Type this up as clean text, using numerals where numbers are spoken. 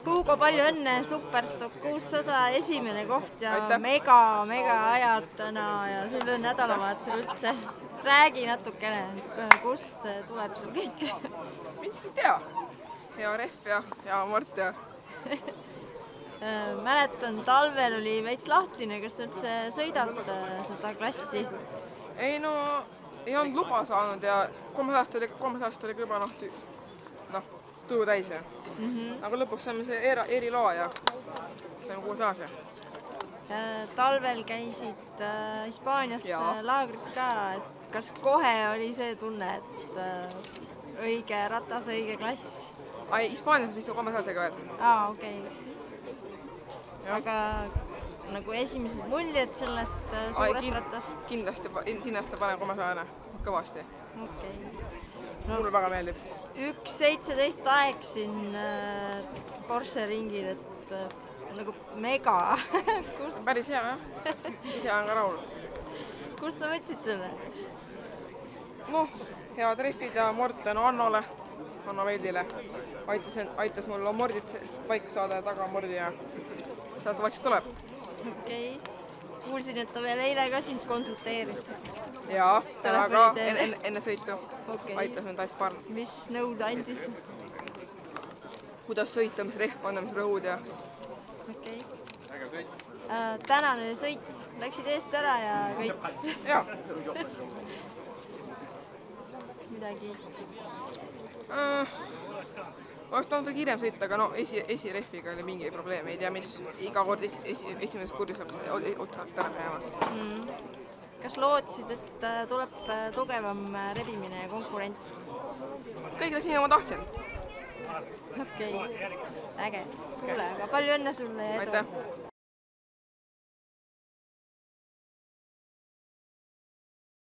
Hugo, palju õnne, Superstock 600 esimene koht ja Aitäh. mega ajad täna ja sellel nädalavahetusel üldse. Räägi natukene, kust see tuleb sul kõik? Miski tea. Hea rehv ja Mart ja. Mäletan, talvel oli veits lahtine, kas sa üldse sõidad seda klassi? Ei no, ei olnud luba saanud ja 300 oli ka juba tuju täis ja. Aga lõpuks saime see eriloa ja see on 6 aasta. Talvel käisid Hispaanias laagris ka, et kas kohe oli see tunne, et õige ratas, õige klass? Hispaanias ma sõitsin 300-ga veel. Okei. Aga nagu esimesed muljed sellest suurest ratast? Kindlasti panen 300-ne, kõvasti. Mulle väga meeldib. 1.17 aeg siin Porsche ringil, et nagu mega. Päris hea, jah. Ise olen ka rahul. Kust sa võtsid selle? Noh, head rehvid ja Mort tänu Annole, Anno Veidile. Aitas mul mordid paika saada ja taga mordi ja seda see vaikselt tuleb. Okei. Kuulsin, et ta veel eile ka sind konsulteeris. Jaa, täna ka enne sõitu. Aitas mind täis paar. Mis nõud andis? Kuidas sõita, mis rehv panna, mis rõhud ja. Okei. Tänane sõit. Läksid eest ära ja kõik? Jaa. Midagi? Oleks tahtnud kiirem sõita, aga esirehviga oli mingi probleem. Ei tea, mis iga kord esimeses kurjus otsalt ära minema. Kas lootsid, et tuleb tugevam rebimine ja konkurents? Kõik läks nii, ma tahtsin. Okei, äge. Kuule, aga palju õnne sulle ja edu! Aitäh!